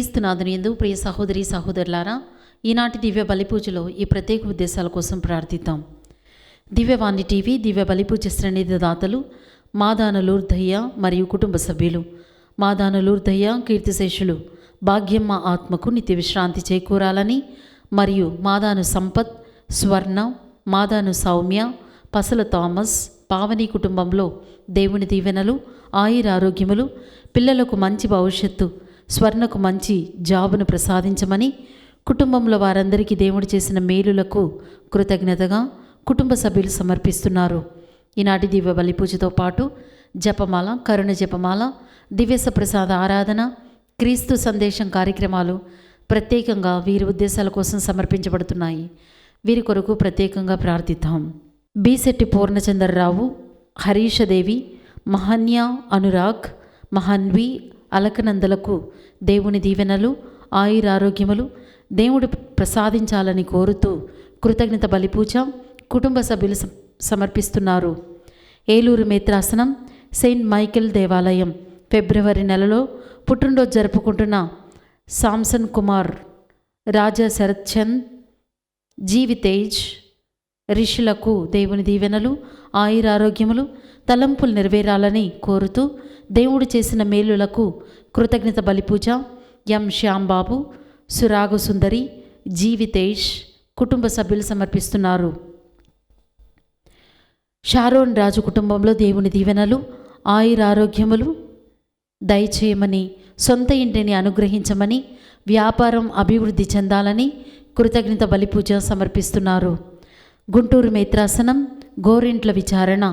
క్రీస్తునాథుని యందు ప్రియ సహోదరి సహోదరులారా, ఈనాటి దివ్య బలిపూజలో ఈ ప్రత్యేక ఉద్దేశాల కోసం ప్రార్థిద్దాం. దివ్యవాణి టీవీ దివ్య బలిపూజ శ్రేణి దాతలు మాదాన లూర్దయ్య మరియు కుటుంబ సభ్యులు. మాదాన లూర్దయ్య కీర్తిశేషులు భాగ్యమ్మ ఆత్మకు నిత్య విశ్రాంతి చేకూరాలని మరియు మాదాను సంపత్, స్వర్ణ, మాదాను సౌమ్య, పసల థామస్, పావని కుటుంబంలో దేవుని దీవెనలు, ఆయురారోగ్యములు, పిల్లలకు మంచి భవిష్యత్తు, స్వర్ణకు మంచి జాబును ప్రసాదించమని, కుటుంబంలో వారందరికీ దేవుడు చేసిన మేలులకు కృతజ్ఞతగా కుటుంబ సభ్యులు సమర్పిస్తున్నారు. ఈనాటి దివ్య బలి పూజతో పాటు జపమాల, కరుణ జపమాల, దివ్యస ప్రసాద ఆరాధన, క్రీస్తు సందేశం కార్యక్రమాలు ప్రత్యేకంగా వీరి ఉద్దేశాల కోసం సమర్పించబడుతున్నాయి. వీరి కొరకు ప్రత్యేకంగా ప్రార్థిద్దాం. బీశెట్టి పూర్ణచంద్రరావు, హరీషదేవి, మహన్య, అనురాగ్, మహన్వి, అలకనందలకు దేవుని దీవెనలు, ఆయురారోగ్యములు దేవుడు ప్రసాదించాలని కోరుతూ కృతజ్ఞత బలిపూజ కుటుంబ సభ్యులు సమర్పిస్తున్నారు. ఏలూరు మేత్రాసనం సెయింట్ మైకేల్ దేవాలయం ఫిబ్రవరి నెలలో పుట్టినరోజు జరుపుకుంటున్న సామ్సన్ కుమార్, రాజా శరత్ చంద్, జీవితేజ్, రిషులకు దేవుని దీవెనలు, ఆయురారోగ్యములు, తలంపులు నెరవేరాలని కోరుతూ దేవుడు చేసిన మేలులకు కృతజ్ఞత బలిపూజ ఎం శ్యాంబాబు, సురాగు సుందరి, జీవితేష్ కుటుంబ సభ్యులు సమర్పిస్తున్నారు. షారోన్ రాజు కుటుంబంలో దేవుని దీవెనలు, ఆయురారోగ్యములు దయచేయమని, సొంత ఇంటిని అనుగ్రహించమని, వ్యాపారం అభివృద్ధి చెందాలని కృతజ్ఞత బలిపూజ సమర్పిస్తున్నారు. గుంటూరు మేత్రాసనం గోరింట్ల విచారణ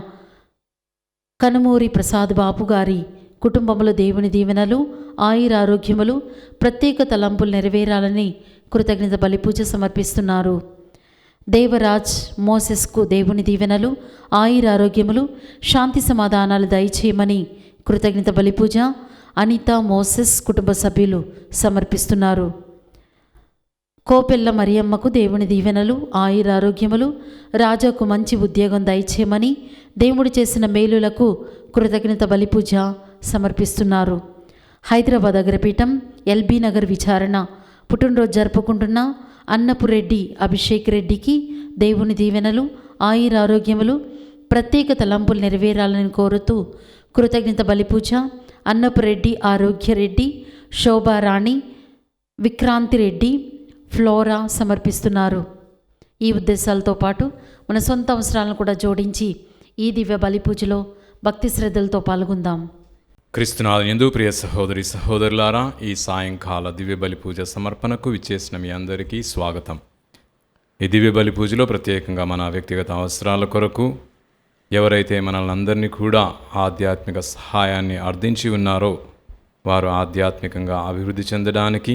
కనుమూరి ప్రసాద్ బాబు గారి కుటుంబంలో దేవుని దీవెనలు, ఆయురారోగ్యములు, ప్రత్యేక తలంపులు నెరవేరాలని కృతజ్ఞత బలిపూజ సమర్పిస్తున్నారు. దేవరాజ్ మోసెస్కు దేవుని దీవెనలు, ఆయురారోగ్యములు, శాంతి సమాధానాలు దయచేయమని కృతజ్ఞత బలిపూజ అనిత మోసెస్ కుటుంబ సభ్యులు సమర్పిస్తున్నారు. కోపెల్ల మరియమ్మకు దేవుని దీవెనలు, ఆయురారోగ్యములు, రాజాకు మంచి ఉద్యోగం దయచేయమని దేవుడు చేసిన మేలులకు కృతజ్ఞత బలిపూజ సమర్పిస్తున్నారు. హైదరాబాద్ అగ్రపీఠం ఎల్బీ నగర్ విచారణ పుట్టినరోజు జరుపుకుంటున్న అన్నపురెడ్డి అభిషేక్ రెడ్డికి దేవుని దీవెనలు, ఆయురారోగ్యములు, ప్రత్యేక తలంపులు నెరవేరాలని కోరుతూ కృతజ్ఞత బలిపూజ అన్నపురెడ్డి ఆరోగ్యరెడ్డి, శోభారాణి, విక్రాంతిరెడ్డి, ఫ్లోరా సమర్పిస్తున్నారు. ఈ ఉద్దేశాలతో పాటు మన సొంత అవసరాలను కూడా జోడించి ఈ దివ్య బలిపూజలో భక్తి శ్రద్ధలతో పాల్గొందాం. క్రీస్తునాథుని యందు ప్రియ సహోదరి సహోదరులారా, ఈ సాయంకాల దివ్య బలి పూజ సమర్పణకు విచ్చేసిన మీ అందరికీ స్వాగతం. ఈ దివ్య బలి పూజలో ప్రత్యేకంగా మన వ్యక్తిగత అవసరాల కొరకు ఎవరైతే మనల్ని అందరినీ కూడా ఆధ్యాత్మిక సహాయాన్ని అర్థించి ఉన్నారో వారు ఆధ్యాత్మికంగా అభివృద్ధి చెందడానికి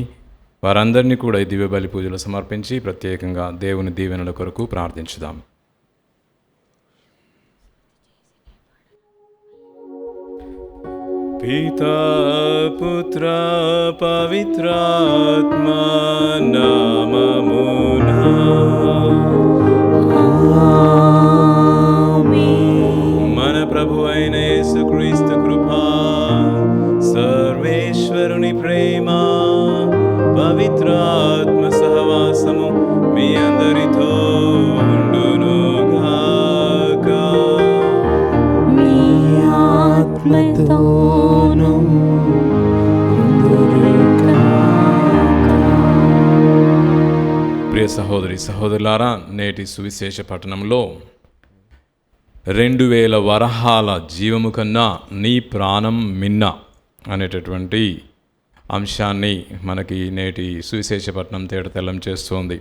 వారందరినీ కూడా ఈ దివ్య బలి పూజలు సమర్పించి ప్రత్యేకంగా దేవుని దీవెనల కొరకు ప్రార్థించుదాం. పితా పుత్ర పవిత్రాత్మా నామమునా మన ప్రభు అయిన యేసుక్రీస్తు కృపా, సర్వేశ్వరుని ప్రేమ, పవిత్రాత్మ సహవాసము మీ అందరితో ఉండునుగాక. మీ ఆత్మతోను ప్రియ సహోదరి సహోదరులారా, నేటి సువిశేష పట్టణంలో 2000 వరహాల జీవము కన్నా నీ ప్రాణం మిన్న అనేటటువంటి అంశాన్ని మనకి నేటి సువిశేషపట్నం తేటతెల్లం చేస్తోంది.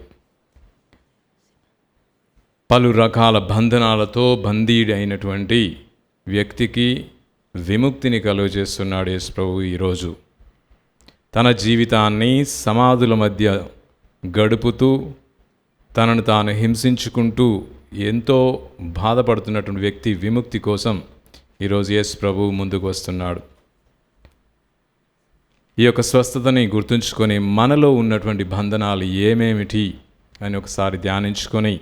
పలు రకాల బంధనాలతో బందీడి అయినటువంటి వ్యక్తికి విముక్తిని కలుగజేస్తున్నాడు యేసు ప్రభువు. ఈరోజు తన జీవితాన్ని సమాధుల మధ్య గడుపుతూ తనను తాను హింసించుకుంటూ ఎంతో బాధపడుతున్నటువంటి వ్యక్తి విముక్తి కోసం ఈరోజు యేసు ప్రభువు ముందుకు వస్తున్నాడు. ఈ యొక్క స్వస్థతని గుర్తుంచుకొని మనలో ఉన్నటువంటి బంధనాలు ఏమేమిటి అని ఒకసారి ధ్యానించుకొని,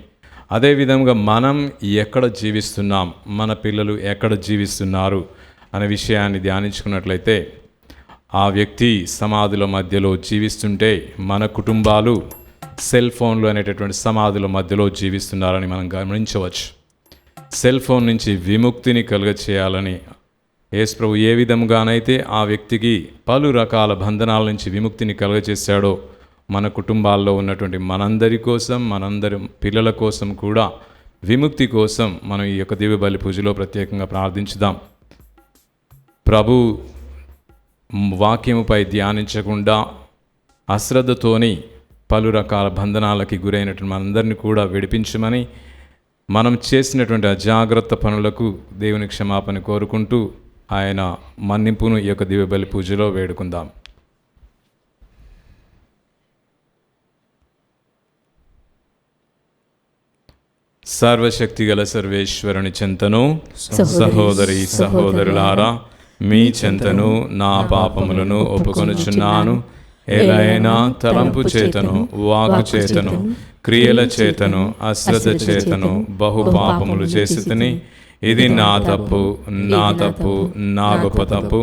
అదేవిధంగా మనం ఎక్కడ జీవిస్తున్నాం, మన పిల్లలు ఎక్కడ జీవిస్తున్నారు అనే విషయాన్ని ధ్యానించుకున్నట్లయితే ఆ వ్యక్తి సమాధుల మధ్యలో జీవిస్తుంటే మన కుటుంబాలు సెల్ ఫోన్లు అనేటటువంటి సమాధుల మధ్యలో జీవిస్తున్నారని మనం గమనించవచ్చు. సెల్ ఫోన్ నుంచి విముక్తిని కలుగచేయాలని యేసు ప్రభు ఏ విధంగానైతే ఆ వ్యక్తికి పలు రకాల బంధనాల నుంచి విముక్తిని కలుగచేశాడో మన కుటుంబాల్లో ఉన్నటువంటి మనందరి కోసం, మనందరి పిల్లల కోసం కూడా విముక్తి కోసం మనం ఈ యొక్క దివ్య బలి పూజలో ప్రత్యేకంగా ప్రార్థించుదాం. ప్రభు వాక్యముపై ధ్యానించకుండా అశ్రద్ధతోని పలు రకాల బంధనాలకి గురైనటువంటి మనందరినీ కూడా విడిపించమని, మనం చేసినటువంటి అజాగ్రత్త పనులకు దేవుని క్షమాపణ కోరుకుంటూ ఆయన మన్నింపును ఈ యొక్క దివ్య బలి పూజలో వేడుకుందాం. సర్వశక్తి గల సర్వేశ్వరుని చెంతను సహోదరి సహోదరులారా, మీ చెంతను నా పాపములను ఒప్పుకొనుచున్నాను. ఎలైనా తలంపు చేతను, వాకు చేతను, క్రియల చేతను, అశ్రద్ధ చేతను బహు పాపములు చేసితిని. ఇది నా తప్పు, నా గొప్ప తప్పు.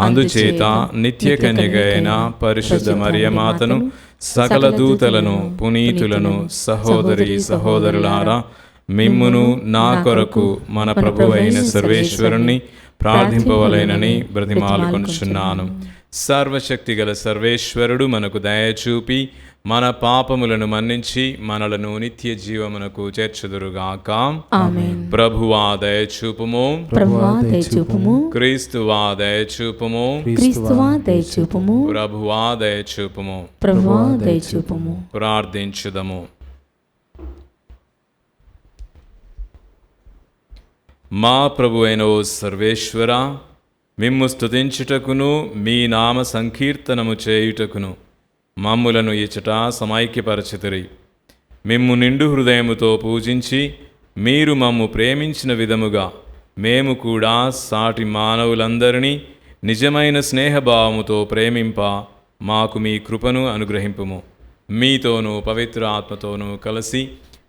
అందుచేత నిత్య కన్యక అయిన పరిశుద్ధ మరియమాతను, సకల దూతలను, పునీతులను, సహోదరి సహోదరులారా, మిమ్మును నా కొరకు మన ప్రభు అయిన సర్వేశ్వరుణ్ణి ప్రార్థింపవలెనని బ్రతిమాలుకొనుచున్నాను. సర్వశక్తి గల సర్వేశ్వరుడు మనకు దయచూపి మన పాపములను మన్నించి మనలను నిత్య జీవమునకు చేర్చుదురుగాక. ఆమేన్. ప్రభువా దయచూపుము, ప్రభువా దయచూపుము, క్రీస్తువా దయచూపుము, క్రీస్తువా దయచూపుము, ప్రభువా దయచూపుము. ప్రభువా దయచూపుము. ప్రార్థించుదము. మా ప్రభు అయిన ఓ సర్వేశ్వర, మిమ్ము స్తుతించుటకును మీ నామ సంకీర్తనము చేయుటకును మమ్ములను ఇచ్చట సమైక్యపరచితిరి. మిమ్ము నిండు హృదయముతో పూజించి మీరు మమ్ము ప్రేమించిన విధముగా మేము కూడా సాటి మానవులందరినీ నిజమైన స్నేహభావముతో ప్రేమింప మాకు మీ కృపను అనుగ్రహింపుము. మీతోనూ పవిత్ర ఆత్మతోనూ కలిసి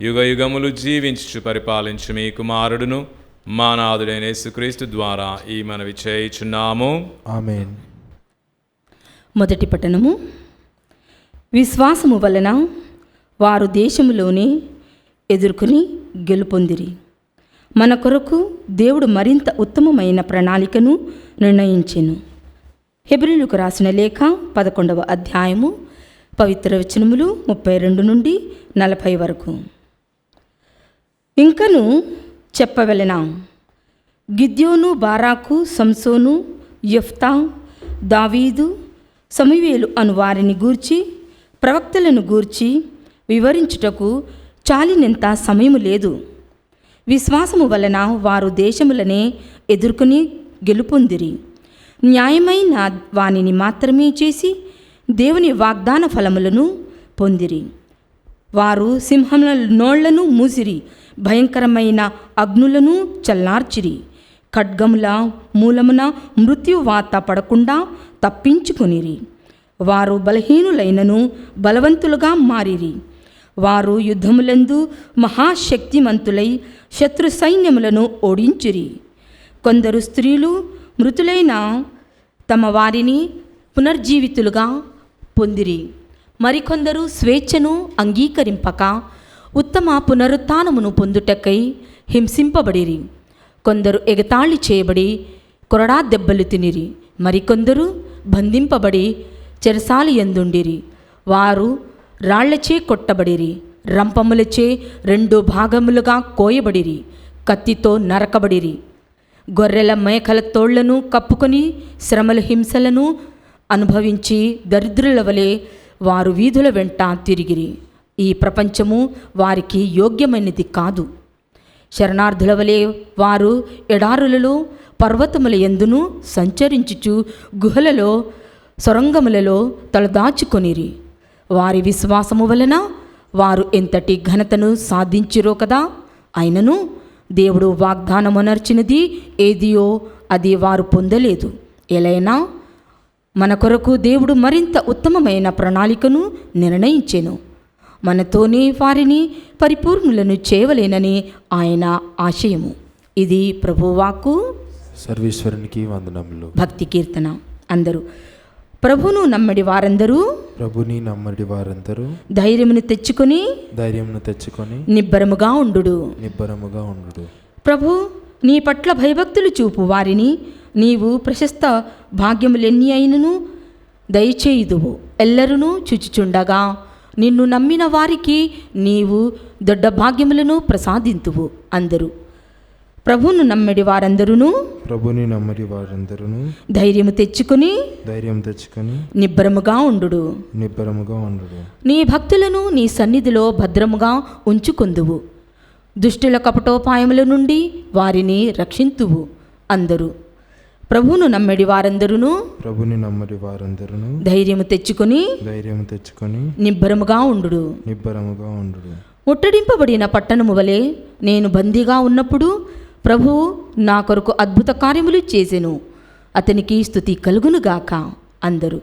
యుగయుగములు జీవించు పరిపాలించు మీ కుమారుడును మా నాథుడైన యేసుక్రీస్తు ద్వారా ఈ మనవి చేయుచున్నాము. ఆమేన్. మొదటి పట్టణము. విశ్వాసము వలన వారు దేశములోనే ఎదుర్కొని గెలుపొందిరి. మన కొరకు దేవుడు మరింత ఉత్తమమైన ప్రణాళికను నిర్ణయించెను. హెబ్రీయులకు రాసిన లేఖ 11వ అధ్యాయము పవిత్ర వచనములు 32 నుండి 40 వరకు. ఇంకను చెప్పవలెనా, గిద్యోను, బారాకు, సంసోను, యెఫ్తా, దావీదు, సమూయేలు అను వారిని గూర్చి, ప్రవక్తలను గూర్చి వివరించుటకు చాలినంత సమయము లేదు. విశ్వాసము వలన వారు దేశములనే ఎదుర్కొని గెలుపొందిరి. న్యాయమైన వానిని మాత్రమే చేసి దేవుని వాగ్దాన ఫలములను పొందిరి. వారు సింహముల నోళ్లను మూసిరి, భయంకరమైన అగ్నులను చల్లార్చిరి. ఖడ్గముల మూలమున మృత్యువాత పడకుండా తప్పించుకొనిరి. వారు బలహీనులైనను బలవంతులుగా మారిరి. వారు యుద్ధములందు మహాశక్తిమంతులై శత్రు సైన్యములను ఓడించిరి. కొందరు స్త్రీలు మృతులైన తమ వారిని పునర్జీవితులుగా పొందిరి. మరికొందరు స్వేచ్ఛను అంగీకరింపక ఉత్తమ పునరుత్థానమును పొందుటకై హింసింపబడిరి. కొందరు ఎగతాళి చేయబడి కొరడా దెబ్బలు తినిరి. మరికొందరు బంధింపబడి చెరసాల యందుండిరి. వారు రాళ్లచే కొట్టబడిరి, రంపములచే 2 భాగములుగా కోయబడిరి, కత్తితో నరకబడిరి. గొర్రెల మేకల తోళ్లను కప్పుకొని శ్రమల హింసలను అనుభవించి దరిద్రుల వలె వారు వీధుల వెంట తిరిగిరి. ఈ ప్రపంచము వారికి యోగ్యమైనది కాదు. శరణార్థుల వలె వారు ఎడారులలో, పర్వతముల యందును సంచరించుచు గుహలలో, సొరంగములలో తలదాచుకొనిరి. వారి విశ్వాసము వలన వారు ఎంతటి ఘనతను సాధించిరో కదా. అయినను దేవుడు వాగ్దానమునర్చినది ఏదియో అది వారు పొందలేదు. ఎలైనా మన కొరకు దేవుడు మరింత ఉత్తమమైన ప్రణాళికను నిర్ణయించెను. మనతోనే వారిని పరిపూర్ణులను చేయవలేనని ఆయన ఆశయము. ఇది ప్రభువాక్కు. సర్వేశ్వరునికి వందనములు. భక్తి కీర్తన. అందరూ ప్రభువును నమ్మడి వారందరూ ప్రభుని నమ్మడి వారందరూ ధైర్యమును తెచ్చుకొని ధైర్యమును తెచ్చుకొని నిబ్బరముగా ఉండుడు. నిబ్బరముగా ఉండు. ప్రభు నీ పట్ల భయభక్తులు చూపు వారిని నీవు ప్రశస్త భాగ్యములెన్ని అయినను దయచేయుదువు. ఎల్లరునూ చూచుచుండగా నిన్ను నమ్మిన వారికి నీవు దొడ్డ భాగ్యములను ప్రసాదింతువు. అందరూ ప్రభువును నమ్మడి వారందరూ ప్రభుని నమ్మడి వారందరూ ధైర్యము తెచ్చుకొని ధైర్యం తెచ్చుకొని నిబ్బరముగా ఉండుడు. నిబ్బరముగా ఉండు. నీ భక్తులను నీ సన్నిధిలో భద్రముగా ఉంచుకొందువు. దుష్టుల కపటోపాయముల నుండి వారిని రక్షింతువు. అందరూ ప్రభువును నమ్మడి వారందరూ ప్రభుని నమ్మడి వారందరూ ధైర్యము తెచ్చుకొని ధైర్యం తెచ్చుకొని నిబ్బరముగా ఉండుడు. నిబ్బరముగా ఉండు. ముట్టడింపబడిన పట్టణము వలె నేను బందీగా ఉన్నప్పుడు ప్రభువు నా కొరకు అద్భుత కార్యములు చేసెను. అతనికి స్తుతి కలుగునుగాక. అందరూ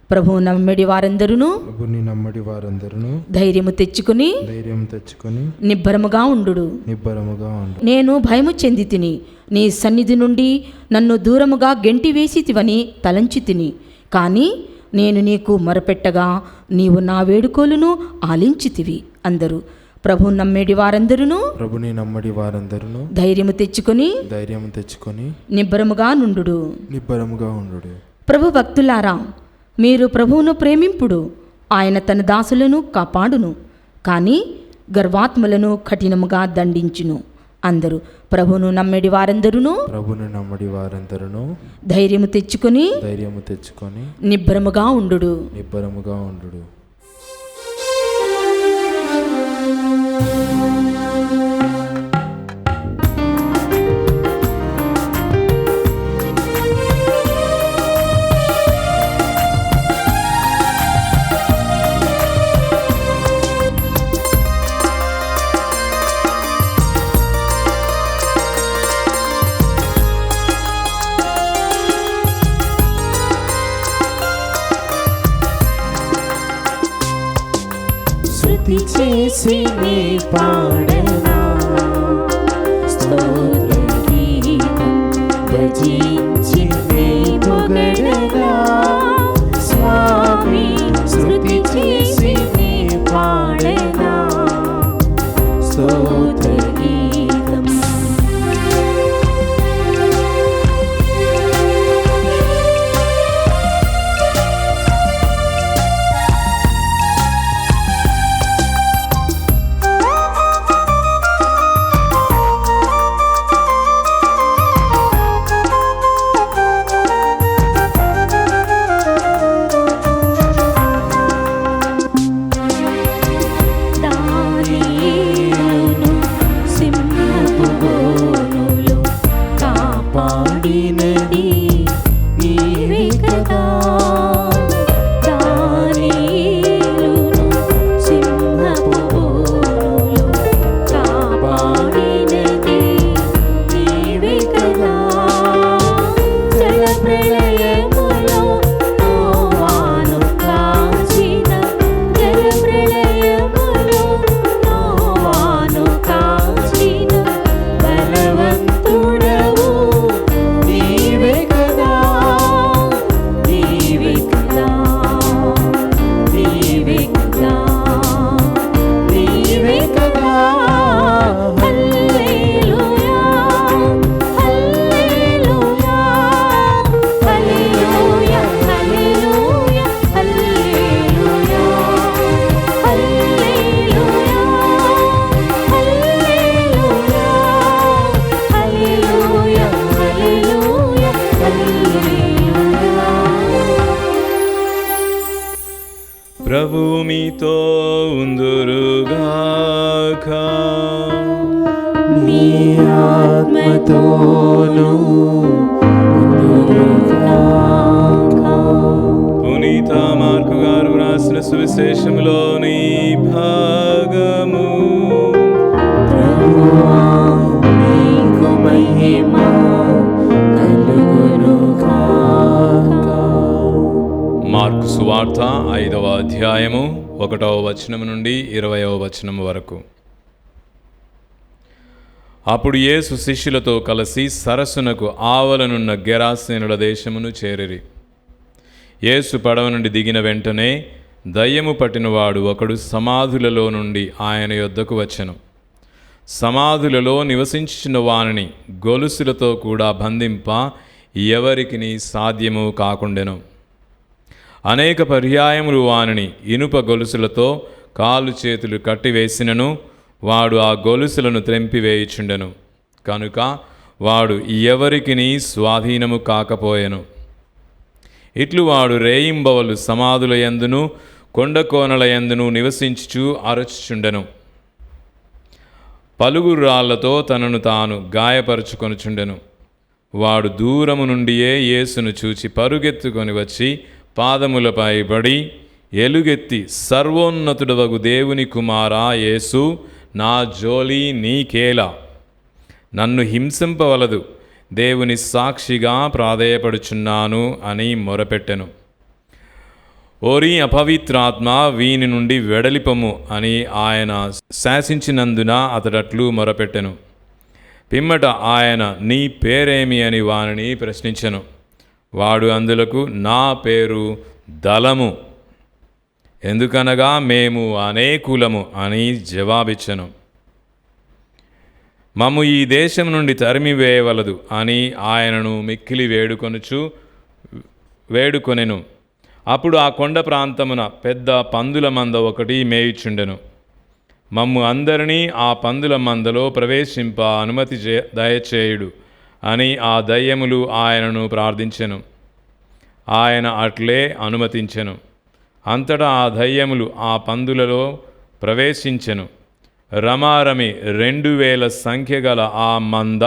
ప్రభువు నమ్మడి వారందరూ ప్రభుని నమ్మడి వారందరూ ధైర్యము తెచ్చుకుని ధైర్యం తెచ్చుకొని నిబ్బరముగా ఉండుడు. నిబ్బరముగా ఉండు. నేను భయము చెంది తిని నీ సన్నిధి నుండి నన్ను దూరముగా గెంటి వేసితివని తలంచి తిని, కానీ నేను నీకు మొరపెట్టగా నీవు నా వేడుకోలును ఆలించితివి. అందరూ ప్రభు నమ్మేడి వారందరూ ప్రభుని నమ్మడి వారందరూ ధైర్యము తెచ్చుకొని ధైర్యం తెచ్చుకొని నిబ్బరముగా నుండుడు. నిబ్బరముగా ఉండు. ప్రభు భక్తులారా, మీరు ప్రభువును ప్రేమింపుడు. ఆయన తన దాసులను కాపాడును, కానీ గర్వాత్ములను కఠినముగా దండించును. అందరూ ప్రభువును నమ్మడి వారందరూ ప్రభుని నమ్మడి వారందరూ ధైర్యము తెచ్చుకొని ధైర్యము తెచ్చుకొని నిబ్బరముగా ఉండుడు. నిబ్బరముగా ఉండు. స్తుతి చేసి నీ పాడనా, స్తోత్ర గీతం భజించి నీ పొగడనా. స్వామి స్తుతి చేసి నీ పాడనా, స్తోత్ర గీతం. ప్రభువు మీతో ఉందురుగాక. నీ ఆత్మతోను పునీత మార్కు గారు రాసిన సువిశేషములోని భాగము. ప్రభువా నీకు మహిమ కలుగునుగాక. మార్కు సువార్త 5వ అధ్యాయము 1వ వచనము నుండి 20వ వచనము వరకు. అప్పుడు యేసు శిష్యులతో కలిసి సరస్సునకు ఆవలనున్న గెరాసేనుల దేశమును చేరిరి. యేసు పడవ నుండి దిగిన వెంటనే దయ్యము పట్టినవాడు ఒకడు సమాధులలో నుండి ఆయన యొద్దకు వచ్చెను. సమాధులలో నివసించిన వానిని గొలుసులతో కూడా బంధింప ఎవరికిని సాధ్యము కాకుండెను. అనేక పర్యాయములు వానిని ఇనుప గొలుసులతో కాలు చేతులు కట్టివేసినను వాడు ఆ గొలుసులను త్రెంపివేయుచుండెను. కనుక వాడు ఎవరికిని స్వాధీనము కాకపోయెను. ఇట్లు వాడు రేయింబవలు సమాధుల యందును కొండకోనల యందును నివసించుచు అరచుచుండెను. పలుగురు రాళ్లతో తనను తాను గాయపరుచుకొనుచుండెను. వాడు దూరము నుండియే యేసును చూచి పరుగెత్తుకొని వచ్చి పాదములపై పడి ఎలుగెత్తి, సర్వోన్నతుడవగు దేవుని కుమారా యేసు, నా జోలి నీకేలా? నన్ను హింసింపవలదు, దేవుని సాక్షిగా ప్రాధేయపడుచున్నాను అని మొరపెట్టెను. ఓరి అపవిత్రాత్మ, వీని నుండి వెడలిపము అని ఆయన శాసించినందున అతడట్లు మొరపెట్టెను. పిమ్మట ఆయన, నీ పేరేమి అని వానిని ప్రశ్నించెను. వాడు అందులకు, నా పేరు దళము, ఎందుకనగా మేము అనేకులము అని జవాబిచ్చెను. మమ్ము ఈ దేశం నుండి తరిమివేయవలదు అని ఆయనను మిక్కిలి వేడుకొనెను. అప్పుడు ఆ కొండ ప్రాంతమున పెద్ద పందుల మంద ఒకటి మేయుచుండెను. మమ్ము అందరినీ ఆ పందుల మందలో ప్రవేశింప అనుమతి దయచేయుడు అని ఆ దయ్యములు ఆయనను ప్రార్థించెను. ఆయన అట్లే అనుమతించెను. అంతటా ఆ దయ్యములు ఆ పందులలో ప్రవేశించెను. రమారమి 2000 సంఖ్య గల ఆ మంద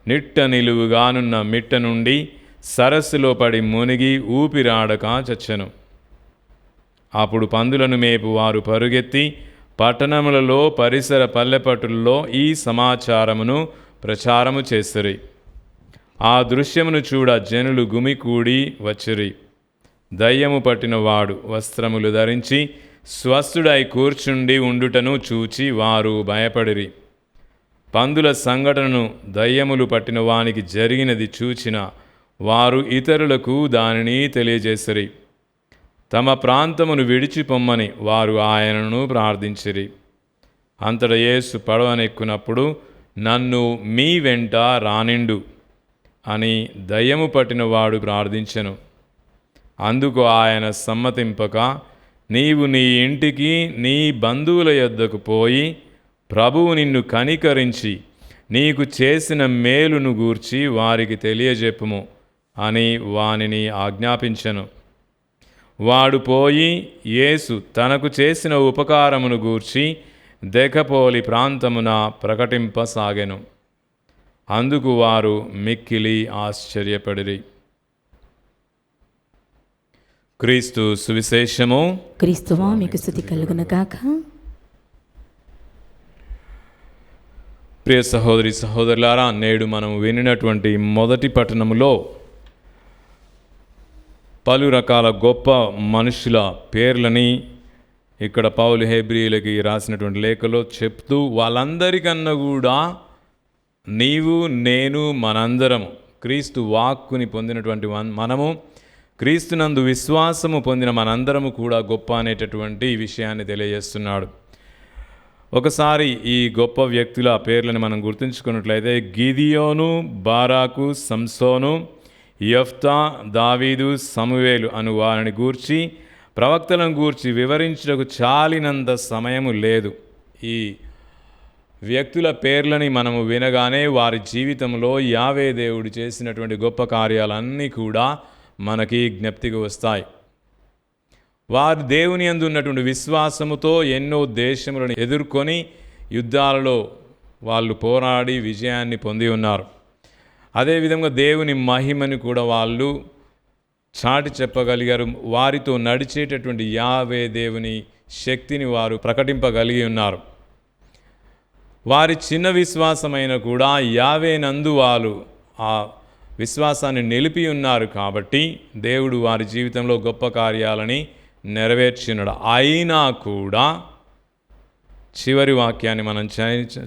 నిట్ట నిలువుగానున్న మిట్ట నుండి సరస్సులో పడి మునిగి ఊపిరాడక చచ్చెను. అప్పుడు పందులను మేపు వారు పరుగెత్తి పట్టణములలో పరిసర పల్లెపట్టులలో ఈ సమాచారమును ప్రచారము చేసిరి. ఆ దృశ్యమును చూడ జనులు గుమికూడి వచ్చిరి. దయ్యము పట్టినవాడు వస్త్రములు ధరించి స్వస్థుడై కూర్చుండి ఉండుటను చూచి వారు భయపడిరి. పందుల సంఘటనను దయ్యములు పట్టిన వానికి జరిగినది చూచిన వారు ఇతరులకు దానిని తెలియజేసిరి. తమ ప్రాంతమును విడిచిపొమ్మని వారు ఆయనను ప్రార్థించిరి. అంతట యేసు పడవనెక్కునప్పుడు, నన్ను మీ వెంట రానిండు అని దయ్యము పట్టినవాడు ప్రార్థించెను. అందుకు ఆయన సమ్మతింపక, నీవు నీ ఇంటికి నీ బంధువుల యొద్దకు పోయి ప్రభువు నిన్ను కనికరించి నీకు చేసిన మేలును గూర్చి వారికి తెలియజెప్పుము అని వానిని ఆజ్ఞాపించెను. వాడు పోయి యేసు తనకు చేసిన ఉపకారమును గూర్చి దెకపోలి ప్రాంతమున ప్రకటింపసాగెను. అందుకు వారు మిక్కిలి ఆశ్చర్యపడిరి. క్రీస్తు సువిశేషము. క్రీస్తువా మీకు స్తుతి కలుగునగాక. ప్రియ సహోదరి సహోదరులారా, నేడు మనం వినినటువంటి మొదటి పట్టణములో పలు రకాల గొప్ప మనుషుల పేర్లని ఇక్కడ పౌలు హెబ్రీయులకి రాసినటువంటి లేఖలో చెప్తూ, వాళ్ళందరికన్నా కూడా నీవు నేను మనందరము క్రీస్తు వాక్కుని పొందినటువంటి మనము, క్రీస్తునందు విశ్వాసము పొందిన మనందరము కూడా గొప్ప అనేటటువంటి విషయాన్ని తెలియజేస్తున్నాడు. ఒకసారి ఈ గొప్ప వ్యక్తుల పేర్లను మనం గుర్తుంచుకున్నట్లయితే, గిదియోను, బారాకు, సంసోను, యెఫ్తా, దావీదు, సమూయేలు అను వారిని గూర్చి, ప్రవక్తలను గూర్చి వివరించుటకు చాలినంత సమయము లేదు. ఈ వ్యక్తుల పేర్లని మనము వినగానే వారి జీవితంలో యావే దేవుడు చేసినటువంటి గొప్ప కార్యాలన్నీ కూడా మనకి జ్ఞప్తికి వస్తాయి. వారు దేవుని యందు ఉన్నటువంటి విశ్వాసముతో ఎన్నో దేశములను ఎదుర్కొని యుద్ధాలలో వాళ్ళు పోరాడి విజయాన్ని పొంది ఉన్నారు. అదేవిధంగా దేవుని మహిమని కూడా వాళ్ళు చాటి చెప్పగలిగారు. వారితో నడిచేటటువంటి యావే దేవుని శక్తిని వారు ప్రకటింపగలిగి ఉన్నారు. వారి చిన్న విశ్వాసమైన కూడా యావే నందు వాళ్ళు ఆ విశ్వాసాన్ని నిలిపి ఉన్నారు. కాబట్టి దేవుడు వారి జీవితంలో గొప్ప కార్యాలని నెరవేర్చినాడు. అయినా కూడా చివరి వాక్యాన్ని మనం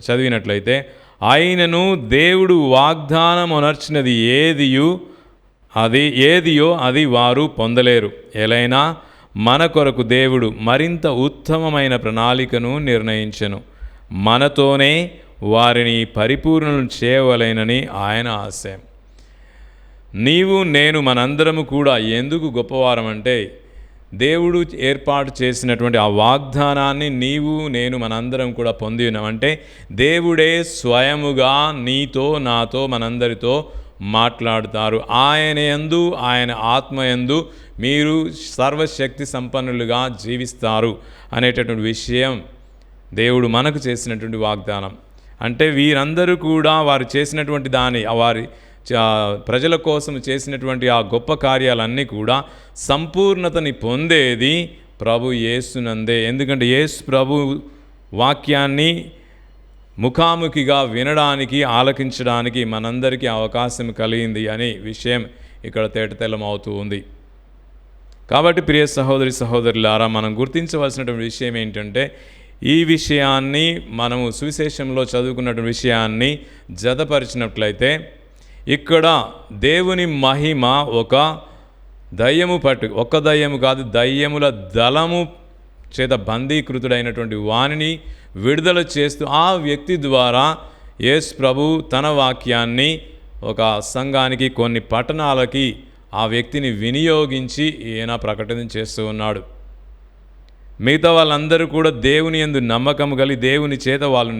చదివినట్లయితే, ఆయనను దేవుడు వాగ్దానం అనర్చినది ఏదియు అది ఏదియో అది వారు పొందలేరు. ఎలైనా మన కొరకు దేవుడు మరింత ఉత్తమమైన ప్రణాళికను నిర్ణయించెను. మనతోనే వారిని పరిపూర్ణులను చేయవలెనని ఆయన ఆశయం. నీవు నేను మనందరము కూడా ఎందుకు గొప్పవారం అంటే, దేవుడు ఏర్పాటు చేసినటువంటి ఆ వాగ్దానాన్ని నీవు నేను మనందరం కూడా పొంది ఉన్నాం. అంటే దేవుడే స్వయముగా నీతో నాతో మనందరితో మాట్లాడుతారు. ఆయన యందు ఆయన ఆత్మ యందు మీరు సర్వశక్తి సంపన్నులుగా జీవిస్తారు అనేటటువంటి విషయం దేవుడు మనకు చేసినటువంటి వాగ్దానం. అంటే వీరందరూ కూడా వారు చేసినటువంటి వారి ప్రజల కోసం చేసినటువంటి ఆ గొప్ప కార్యాలన్నీ కూడా సంపూర్ణతని పొందేది ప్రభు యేసునందే. ఎందుకంటే యేసు ప్రభు వాక్యాన్ని ముఖాముఖిగా వినడానికి ఆలకించడానికి మనందరికీ అవకాశం కలిగింది అనే విషయం ఇక్కడ తేటతెల్లమవుతూ ఉంది. కాబట్టి ప్రియ సహోదరి సహోదరులారా, మనం గుర్తించవలసినటువంటి విషయం ఏంటంటే, ఈ విషయాన్ని మనము సువిశేషంలో చదువుకున్నటువంటి విషయాన్ని జతపరిచినట్లయితే ఇక్కడ దేవుని మహిమ ఒక దయ్యము కాదు, దయ్యముల దళము చేత బందీకృతుడైనటువంటి వానిని విడుదల చేస్తూ ఆ వ్యక్తి ద్వారా యేసు ప్రభు తన వాక్యాన్ని ఒక సంఘానికి కొన్ని పట్టణాలకి ఆ వ్యక్తిని వినియోగించి ఈయన ప్రకటన చేస్తూ ఉన్నాడు. మిగతా వాళ్ళందరూ కూడా దేవుని యందు నమ్మకం కలిగి దేవుని చేత వాళ్ళు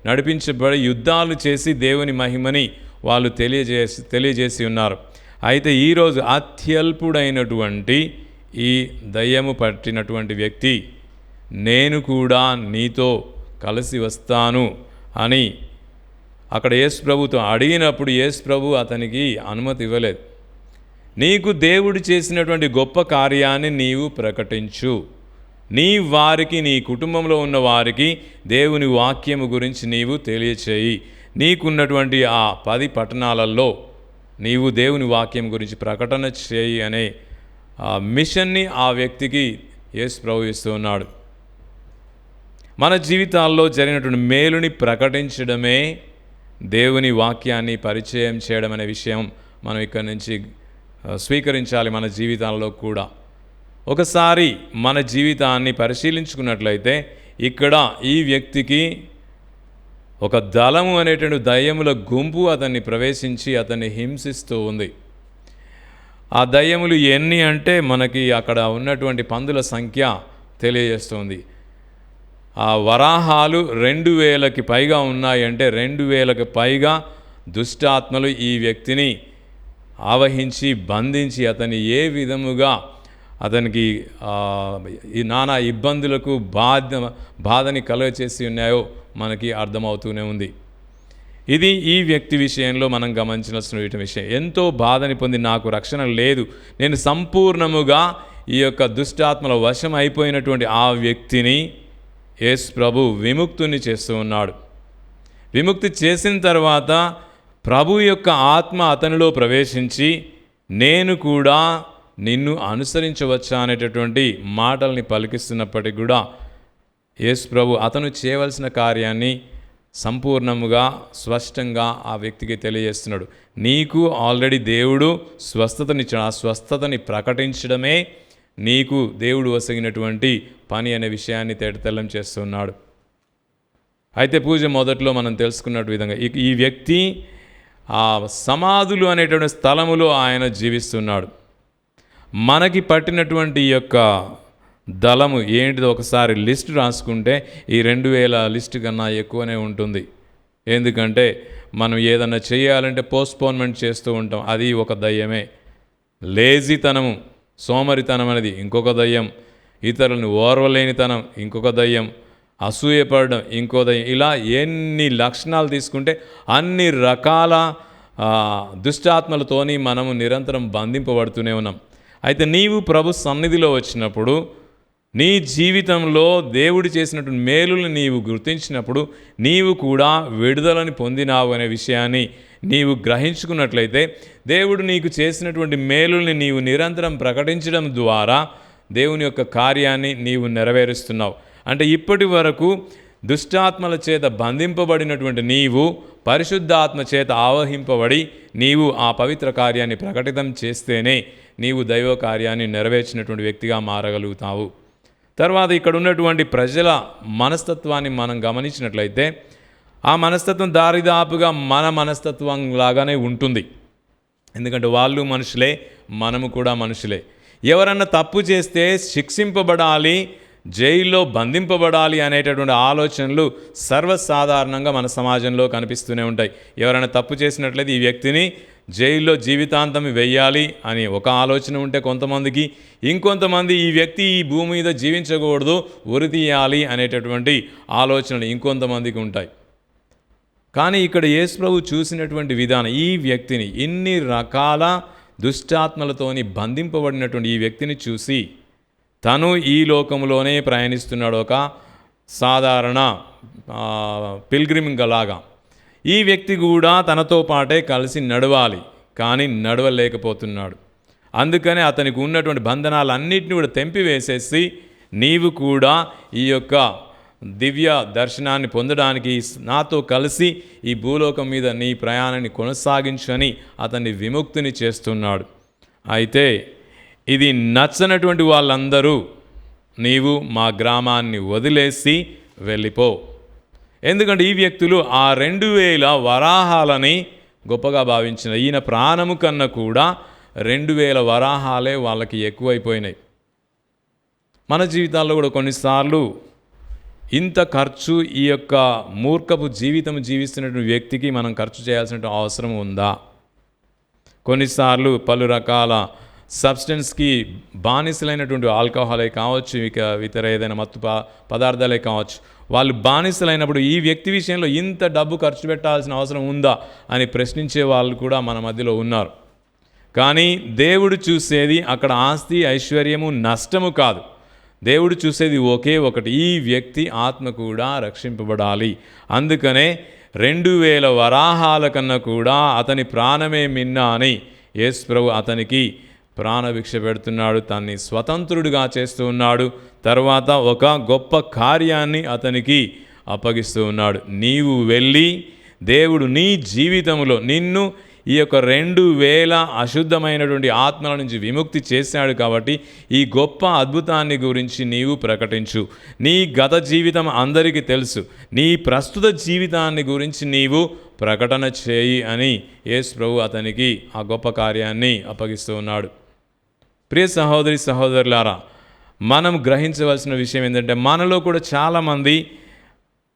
నడిపించబడి యుద్ధాలు చేసి దేవుని మహిమని వాళ్ళు తెలియజేసి ఉన్నారు. అయితే ఈరోజు అత్యల్పుడైనటువంటి ఈ దయ్యము పట్టినటువంటి వ్యక్తి నేను కూడా నీతో కలిసి వస్తాను అని అక్కడ యేసు ప్రభుతో అడిగినప్పుడు యేసు ప్రభు అతనికి అనుమతి ఇవ్వలేదు. నీకు దేవుడు చేసినటువంటి గొప్ప కార్యాన్ని నీవు ప్రకటించు, నీ కుటుంబంలో ఉన్న వారికి దేవుని వాక్యము గురించి నీవు తెలియచేయి, నీకున్నటువంటి ఆ 10 పట్టణాలలో నీవు దేవుని వాక్యం గురించి ప్రకటన చేయి అనే ఆ మిషన్ని ఆ వ్యక్తికి యేసు ప్రభు ఇస్తూ ఉన్నాడు. మన జీవితాల్లో జరిగినటువంటి మేలుని ప్రకటించడమే దేవుని వాక్యాన్ని పరిచయం చేయడం అనే విషయం మనం ఇక్కడి నుంచి స్వీకరించాలి మన జీవితాల్లో కూడా. ఒకసారి మన జీవితాన్ని పరిశీలించుకున్నట్లయితే ఇక్కడ ఈ వ్యక్తికి ఒక దళము అనేటువంటి దయ్యముల గుంపు అతన్ని ప్రవేశించి అతన్ని హింసిస్తూ ఉంది. ఆ దయ్యములు ఎన్ని అంటే మనకి అక్కడ ఉన్నటువంటి పందుల సంఖ్య తెలియజేస్తుంది. ఆ వరాహాలు 2000కి పైగా ఉన్నాయంటే 2000కి పైగా దుష్టాత్మలు ఈ వ్యక్తిని ఆవహించి బంధించి అతన్ని ఏ విధముగా అతనికి ఈ నానా ఇబ్బందులకు బాధని కలుగచేసి ఉన్నాయో మనకి అర్థమవుతూనే ఉంది. ఇది ఈ వ్యక్తి విషయంలో మనం గమనించాల్సిన విషయం. ఎంతో బాధని పొంది నాకు రక్షణ లేదు, నేను సంపూర్ణముగా ఈ యొక్క దుష్టాత్మల వశం అయిపోయినటువంటి ఆ వ్యక్తిని యేసు ప్రభు విముక్తుని చేస్తూ ఉన్నాడు. విముక్తి చేసిన తర్వాత ప్రభు యొక్క ఆత్మ అతనిలో ప్రవేశించి నేను కూడా నిన్ను అనుసరించవచ్చా అనేటటువంటి మాటల్ని పలికిస్తున్నప్పటికీ కూడా యేసు ప్రభు అతను చేయవలసిన కార్యాన్ని సంపూర్ణముగా స్పష్టంగా ఆ వ్యక్తికి తెలియజేస్తున్నాడు. నీకు ఆల్రెడీ దేవుడు స్వస్థతనిచ్చాడు, ఆ స్వస్థతని ప్రకటించడమే నీకు దేవుడు వసగినటువంటి పని అనే విషయాన్ని తేటతెల్లం చేస్తున్నాడు. అయితే పూజ మొదట్లో మనం తెలుసుకున్నట్టు విధంగా ఈ వ్యక్తి ఆ సమాధులు అనేటువంటి స్థలములో ఆయన జీవిస్తున్నాడు. మనకి పట్టినటువంటి ఈ యొక్క దళము ఏంటిదో ఒకసారి లిస్ట్ రాసుకుంటే ఈ 2000 లిస్ట్ కన్నా ఎక్కువనే ఉంటుంది. ఎందుకంటే మనం ఏదన్నా చేయాలంటే పోస్ట్పోన్మెంట్ చేస్తూ ఉంటాం, అది ఒక దయ్యమే. లేజీతనము, సోమరితనం అనేది ఇంకొక దయ్యం, ఇతరులను ఓర్వలేనితనం ఇంకొక దయ్యం, అసూయపడడం ఇంకో దయ్యం. ఇలా ఎన్ని లక్షణాలు తీసుకుంటే అన్ని రకాల దుష్టాత్మలతోని మనము నిరంతరం బంధింపబడుతూనే ఉన్నాం. అయితే నీవు ప్రభు సన్నిధిలో వచ్చినప్పుడు నీ జీవితంలో దేవుడు చేసినటువంటి మేలుని నీవు గుర్తించినప్పుడు నీవు కూడా విడుదలని పొందినావు అనే విషయాన్ని నీవు గ్రహించుకున్నట్లయితే దేవుడు నీకు చేసినటువంటి మేలుల్ని నీవు నిరంతరం ప్రకటించడం ద్వారా దేవుని యొక్క కార్యాన్ని నీవు నెరవేరుస్తున్నావు. అంటే ఇప్పటి వరకు దుష్టాత్మల చేత బంధింపబడినటువంటి నీవు పరిశుద్ధాత్మ చేత ఆవహింపబడి నీవు ఆ పవిత్ర కార్యాన్ని ప్రకటితం చేస్తేనే నీవు దైవ కార్యాన్ని నెరవేర్చినటువంటి వ్యక్తిగా మారగలుగుతావు. తర్వాత ఇక్కడ ఉన్నటువంటి ప్రజల మనస్తత్వాన్ని మనం గమనించినట్లయితే ఆ మనస్తత్వం దారిదాపుగా మన మనస్తత్వం లాగానే ఉంటుంది. ఎందుకంటే వాళ్ళు మనుషులే, మనము కూడా మనుషులే. ఎవరన్నా తప్పు చేస్తే శిక్షింపబడాలి, జైల్లో బంధింపబడాలి అనేటటువంటి ఆలోచనలు సర్వసాధారణంగా మన సమాజంలో కనిపిస్తూనే ఉంటాయి. ఎవరైనా తప్పు చేసినట్లయితే ఈ వ్యక్తిని జైల్లో జీవితాంతం వెయ్యాలి అని ఒక ఆలోచన ఉంటే కొంతమందికి, ఇంకొంతమంది ఈ వ్యక్తి ఈ భూమి మీద జీవించకూడదు, ఉరితీయాలి అనేటటువంటి ఆలోచనలు ఇంకొంతమందికి ఉంటాయి. కానీ ఇక్కడ యేసు ప్రభు చూసినటువంటి విధానం, ఈ వ్యక్తిని ఇన్ని రకాల దుష్టాత్మలతోని బంధింపబడినటువంటి ఈ వ్యక్తిని చూసి తను ఈ లోకంలోనే ప్రయాణిస్తున్నాడు, ఒక సాధారణ పిల్గ్రిమింగ్ లాగా. ఈ వ్యక్తి కూడా తనతో పాటే కలిసి నడవాలి, కానీ నడవలేకపోతున్నాడు. అందుకనే అతనికి ఉన్నటువంటి బంధనాలన్నింటినీ కూడా తెంపివేసేసి నీవు కూడా ఈ యొక్క దివ్య దర్శనాన్ని పొందడానికి నాతో కలిసి ఈ భూలోకం మీద నీ ప్రయాణాన్ని కొనసాగించని అతన్ని విముక్తిని చేస్తున్నాడు. అయితే ఇది నచ్చనటువంటి వాళ్ళందరూ నీవు మా గ్రామాన్ని వదిలేసి వెళ్ళిపో. ఎందుకంటే ఈ వ్యక్తులు ఆ 2000 వరాహాలని గొప్పగా భావించిన, ఈయన ప్రాణము కన్నా కూడా 2000 వరాహాలే వాళ్ళకి ఎక్కువైపోయినాయి. మన జీవితాల్లో కూడా కొన్నిసార్లు ఇంత ఖర్చు ఈ యొక్క మూర్ఖపు జీవితం జీవిస్తున్నటువంటి వ్యక్తికి మనం ఖర్చు చేయాల్సిన అవసరం ఉందా? కొన్నిసార్లు పలు రకాల సబ్స్టెన్స్కి బానిసలైనటువంటి ఆల్కహాలే కావచ్చు, ఇతర ఏదైనా మత్తు పదార్థాలే కావచ్చు, వాళ్ళు బానిసలైనప్పుడు ఈ వ్యక్తి విషయంలో ఇంత డబ్బు ఖర్చు పెట్టాల్సిన అవసరం ఉందా అని ప్రశ్నించే వాళ్ళు కూడా మన మధ్యలో ఉన్నారు. కానీ దేవుడు చూసేది అక్కడ ఆస్తి, ఐశ్వర్యము, నష్టము కాదు. దేవుడు చూసేది ఒకే ఒకటి, ఈ వ్యక్తి ఆత్మ కూడా రక్షింపబడాలి. అందుకనే 2000 వరాహాల కన్నా కూడా అతని ప్రాణమే మిన్నా అని యేసు ప్రభు అతనికి ప్రాణభిక్ష పెడుతున్నాడు, తన్ని స్వతంత్రుడిగా చేస్తూ ఉన్నాడు. తర్వాత ఒక గొప్ప కార్యాన్ని అతనికి అప్పగిస్తూ ఉన్నాడు. నీవు వెళ్ళి దేవుడు నీ జీవితంలో నిన్ను ఈ యొక్క 2000 అశుద్ధమైనటువంటి ఆత్మల నుంచి విముక్తి చేశాడు. కాబట్టి ఈ గొప్ప అద్భుతాన్ని గురించి నీవు ప్రకటించు. నీ గత జీవితం అందరికీ తెలుసు, నీ ప్రస్తుత జీవితాన్ని గురించి నీవు ప్రకటన చేయి అని యేసు ప్రభు అతనికి ఆ గొప్ప కార్యాన్ని అప్పగిస్తూ ఉన్నాడు. ప్రియ సహోదరి సహోదరులారా, మనం గ్రహించవలసిన విషయం ఏంటంటే మనలో కూడా చాలామంది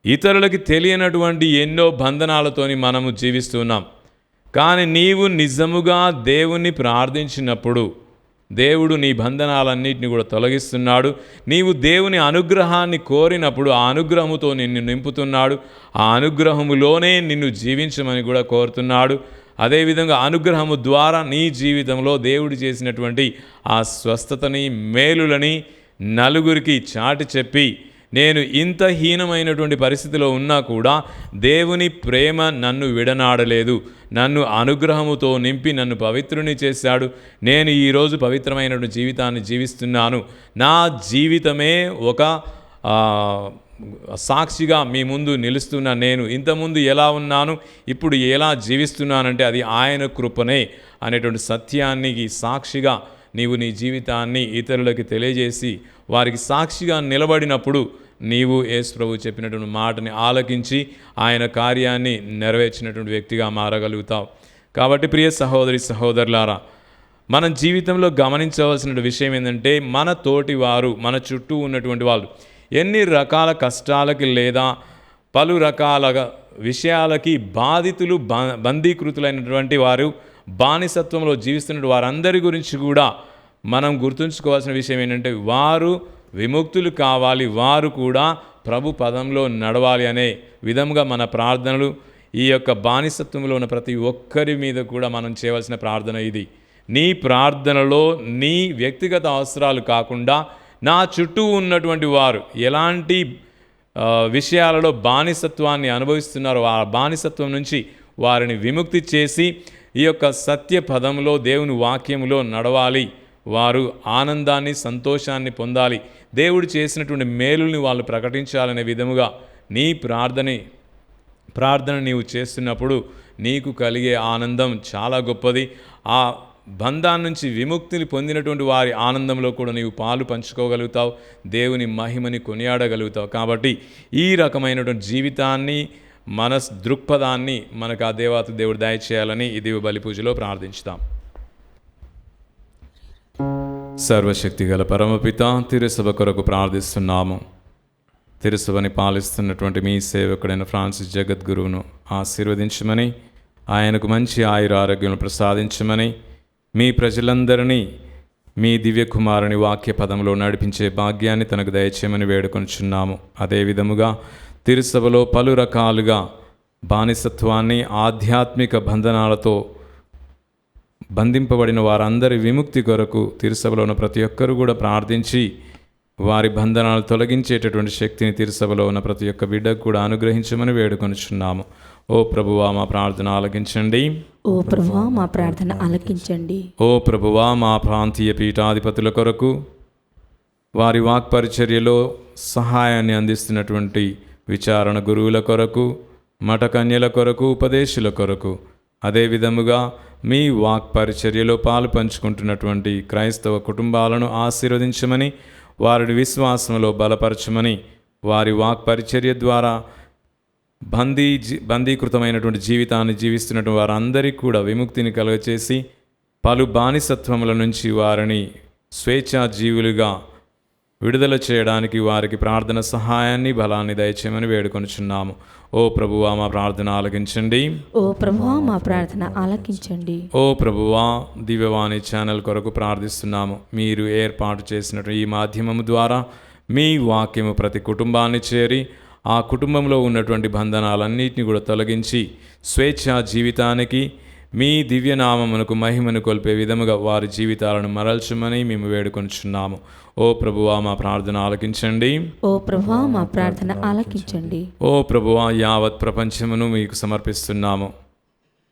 ఇతరులకి తెలియనటువంటి ఎన్నో బంధనాలతోని మనము జీవిస్తున్నాం. కానీ నీవు నిజముగా దేవుణ్ణి ప్రార్థించినప్పుడు దేవుడు నీ బంధనాలన్నింటినీ కూడా తొలగిస్తున్నాడు. నీవు దేవుని అనుగ్రహాన్ని కోరినప్పుడు ఆ అనుగ్రహముతో నిన్ను నింపుతున్నాడు. ఆ అనుగ్రహములోనే నిన్ను జీవించమని కూడా కోరుతున్నాడు. అదేవిధంగా అనుగ్రహము ద్వారా నీ జీవితంలో దేవుడు చేసినటువంటి ఆ స్వస్థతని, మేలులని నలుగురికి చాటి చెప్పి, నేను ఇంత హీనమైనటువంటి పరిస్థితిలో ఉన్నా కూడా దేవుని ప్రేమ నన్ను విడనాడలేదు, నన్ను అనుగ్రహముతో నింపి నన్ను పవిత్రుని చేశాడు, నేను ఈరోజు పవిత్రమైనటువంటి జీవితాన్ని జీవిస్తున్నాను, నా జీవితమే ఒక సాక్షిగా మీ ముందు నిలుస్తున్నా, నేను ఇంతకుముందు ఎలా ఉన్నాను, ఇప్పుడు ఎలా జీవిస్తున్నానంటే అది ఆయన కృపనే అనేటువంటి సత్యానికి సాక్షిగా నీవు నీ జీవితాన్ని ఇతరులకి తెలియజేసి వారికి సాక్షిగా నిలబడినప్పుడు నీవు యేసు ప్రభు చెప్పినటువంటి మాటని ఆలకించి ఆయన కార్యాన్ని నెరవేర్చినటువంటి వ్యక్తిగా మారగలుగుతావు. కాబట్టి ప్రియ సహోదరి సహోదరులారా, మన జీవితంలో గమనించవలసిన విషయం ఏంటంటే మన తోటి వారు, మన చుట్టూ ఉన్నటువంటి వాళ్ళు ఎన్ని రకాల కష్టాలకి లేదా పలు రకాల విషయాలకి బాధితులు, బందీకృతులైనటువంటి వారు, బానిసత్వంలో జీవిస్తున్న వారందరి గురించి కూడా మనం గుర్తుంచుకోవాల్సిన విషయం ఏంటంటే వారు విముక్తులు కావాలి, వారు కూడా ప్రభు పదంలో నడవాలి అనే విధంగా మన ప్రార్థనలు, ఈ యొక్క బానిసత్వంలో ఉన్న ప్రతి ఒక్కరి మీద కూడా మనం చేయవలసిన ప్రార్థన ఇది. నీ ప్రార్థనలో నీ వ్యక్తిగత అవసరాలు కాకుండా నా చుట్టూ ఉన్నటువంటి వారు ఎలాంటి విషయాలలో బానిసత్వాన్ని అనుభవిస్తున్నారో ఆ బానిసత్వం నుంచి వారిని విముక్తి చేసి ఈ యొక్క సత్య పదంలో దేవుని వాక్యంలో నడవాలి, వారు ఆనందాన్ని, సంతోషాన్ని పొందాలి, దేవుడు చేసినటువంటి మేలుల్ని వాళ్ళు ప్రకటించాలనే విధముగా నీ ప్రార్థన నీవు చేస్తున్నప్పుడు నీకు కలిగే ఆనందం చాలా గొప్పది. ఆ బంధాన్ని నుంచి విముక్తిని పొందినటువంటి వారి ఆనందంలో కూడా నీవు పాలు పంచుకోగలుగుతావు, దేవుని మహిమని కొనియాడగలుగుతావు. కాబట్టి ఈ రకమైనటువంటి జీవితాన్ని, దృక్పథాన్ని మనకు ఆ దేవాతి దేవుడు దయచేయాలని ఈ దివ్య బలి పూజలో ప్రార్థించుతాం. సర్వశక్తి గల పరమపిత, తిరుసభ కొరకు ప్రార్థిస్తున్నాము. తిరుసభని పాలిస్తున్నటువంటి మీ సేవకుడైన ఫ్రాన్సిస్ జగద్గురువును ఆశీర్వదించమని, ఆయనకు మంచి ఆయురారోగ్యం ప్రసాదించమని, మీ ప్రజలందరినీ మీ దివ్యకుమారుని వాక్య పదంలో నడిపించే భాగ్యాన్ని తనకు దయచేయమని వేడుకొంచున్నాము. అదేవిధముగా తిరుసభలో పలు రకాలుగా బానిసత్వాన్ని, ఆధ్యాత్మిక బంధనాలతో బంధింపబడిన వారందరి విముక్తి కొరకు తిరుసభలో ఉన్న ప్రతి ఒక్కరూ కూడా ప్రార్థించి వారి బంధనాలు తొలగించేటటువంటి శక్తిని తిరుసభలో ఉన్న ప్రతి ఒక్క బిడ్డకు కూడా అనుగ్రహించమని వేడుకొనుచున్నాము. ఓ ప్రభువా మా ప్రార్థన ఆలకించండి. ఓ ప్రభువా మా ప్రార్థన ఆలకించండి. ఓ ప్రభువా మా ప్రాంతీయ పీఠాధిపతుల కొరకు, వారి వాక్పరిచర్యలో సహాయాన్ని అందిస్తున్నటువంటి విచారణ గురువుల కొరకు, మఠకన్యల కొరకు, ఉపదేశుల కొరకు, అదేవిధముగా మీ వాక్పరిచర్యలో పాలు పంచుకుంటున్నటువంటి క్రైస్తవ కుటుంబాలను ఆశీర్వదించమని, వారి విశ్వాసంలో బలపరచమని, వారి వాక్పరిచర్య ద్వారా బందీకృతమైనటువంటి జీవితాన్ని జీవిస్తున్నటువంటి వారందరికీ కూడా విముక్తిని కలుగచేసి పలు బానిసత్వముల నుంచి వారిని స్వేచ్ఛాజీవులుగా విడుదల చేయడానికి వారికి ప్రార్థన సహాయాన్ని, బలాన్ని దయచేయమని వేడుకొనుచున్నాము. ఓ ప్రభువా మా ప్రార్థన ఆలకించండి. ఓ ప్రభువా మా ప్రార్థన ఆలకించండి. ఓ ప్రభువా దివ్యవాణి ఛానల్ కొరకు ప్రార్థిస్తున్నాము. మీరు ఏర్పాటు చేసినటువంటి ఈ మాధ్యమము ద్వారా మీ వాక్యము ప్రతి కుటుంబాన్ని చేరి ఆ కుటుంబంలో ఉన్నటువంటి బంధనాలన్నింటినీ కూడా తొలగించి స్వేచ్ఛా జీవితానికి, మీ దివ్యనామమునకు మహిమను కొల్పే విధముగా వారి జీవితాలను మరల్చమని మేము వేడుకొనుచున్నాము. ఓ ప్రభువా మా ప్రార్థన ఆలకించండి. ఓ ప్రభువా మా ప్రార్థన ఆలకించండి. ఓ ప్రభువా యావత్ ప్రపంచమును మీకు సమర్పిస్తున్నాము.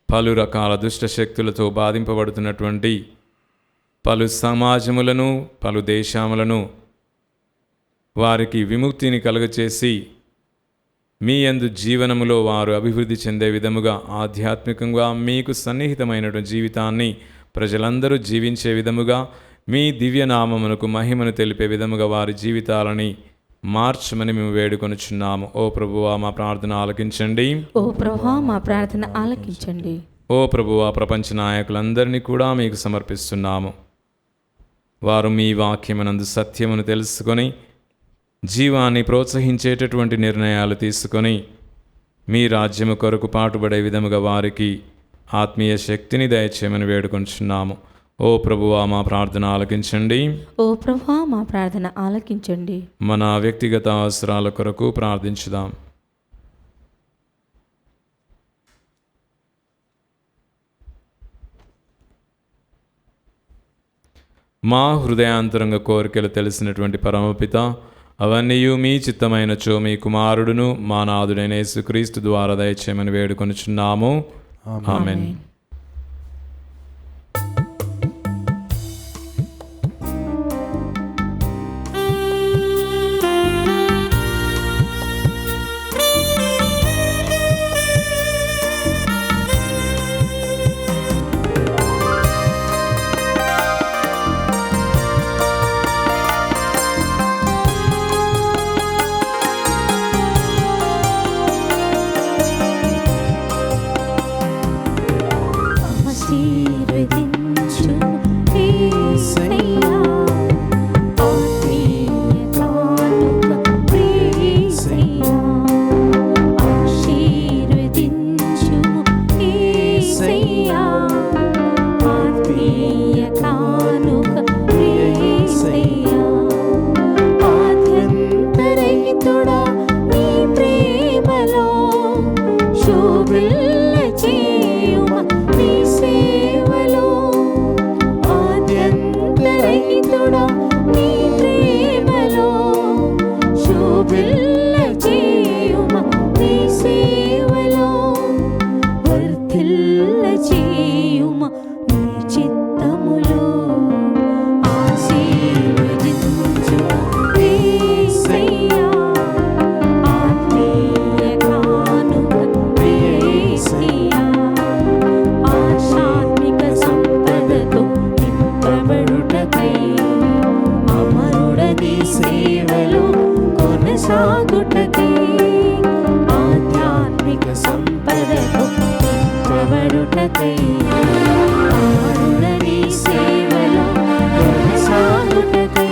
పలు రకాల దుష్ట శక్తులతో బాధింపబడుతున్నటువంటి పలు సమాజములను, పలు దేశములను వారికి విముక్తిని కలుగచేసి మీ యందు జీవనములో వారు అభివృద్ధి చెందే విధముగా ఆధ్యాత్మికంగా మీకు సన్నిహితమైనటువంటి జీవితాన్ని ప్రజలందరూ జీవించే విధముగా, మీ దివ్యనామమునకు మహిమను తెలిపే విధముగా వారి జీవితాలని మార్చమని మేము వేడుకొనుచున్నాము. ఓ ప్రభువా మా ప్రార్థన ఆలకించండి. ఓ ప్రభువా మా ప్రార్థన ఆలకించండి. ఓ ప్రభువా ప్రపంచ నాయకులందరినీ కూడా మీకు సమర్పిస్తున్నాము. వారు మీ వాక్యమునందు సత్యమును తెలుసుకొని జీవాన్ని ప్రోత్సహించేటటువంటి నిర్ణయాలు తీసుకొని మీ రాజ్యము కొరకు పాటుపడే విధముగా వారికి ఆత్మీయ శక్తిని దయచేయమని వేడుకొంచున్నాము. ఓ ప్రభువా మా ప్రార్థన ఆలకించండి. ఓ ప్రభువా మా ప్రార్థన ఆలకించండి. మన వ్యక్తిగత అవసరాల కొరకు ప్రార్థించుదాం. మా హృదయాంతరంగ కోరికలు తెలిసినటువంటి పరమపిత, అవన్నీ మీ చిత్తమైనచో మీ కుమారుడును మా నాథుడైన యేసుక్రీస్తు ద్వారా దయచేయమని వేడుకొనుచున్నాము. ఆమేన్. కొనసాగుటకై ఆధ్యాత్మిక సంపదతో నింపబడుటకై ఆరుడని సేవలో కొనసాగుటకై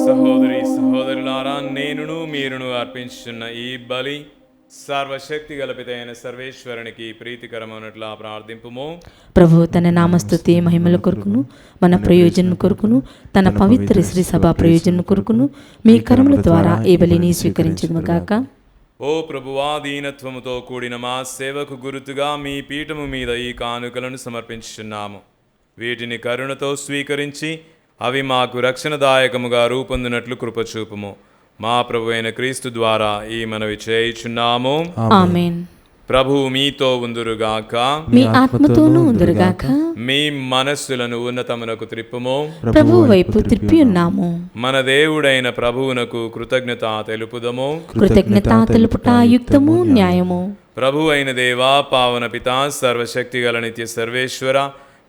సహోదరి సహోదరులారా, నేనును మీరును అర్పించుచున్న ఈ బలి సర్వశక్తి గలపితైన సర్వేశ్వరునికి ప్రీతికరమైనట్లా ప్రార్థింపుము. ప్రభు తన నామస్తుతి మహిమల కొరకును మన ప్రయోజనం కొరకును తన పవిత్ర శ్రీ సభ ప్రయోజనం కొరకును మీ కర్మల ద్వారా ఈ బలిని స్వీకరించును గాక. ఓ ప్రభువా, దీనత్వముతో కూడిన మా సేవకు గుర్తుగా మీ పీఠము మీద ఈ కానుకలను సమర్పించుచున్నాము. వీటిని కరుణతో స్వీకరించి అవి మాకు రక్షణదాయకముగా రూపొందినట్లు కృపచూపుము. మా ప్రభు అయిన క్రీస్తు ద్వారా ఈ మనవి చేయుచున్నాము. ఆమేన్. ప్రభువు మీతో ఉందురుగాక, మీ ఆత్మతోనూ ఉందురుగాక. మీ మనస్సులను ఉన్నతమునకు త్రిప్పుము. ప్రభు వైపు త్రిప్పి ఉన్నాము. మన దేవుడైన ప్రభువునకు కృతజ్ఞత తెలుపుదము. కృతజ్ఞత తెలుపుట యుక్తము న్యాయము. ప్రభు అయిన దేవా, పావన పితా, సర్వశక్తి గల నిత్య సర్వేశ్వర,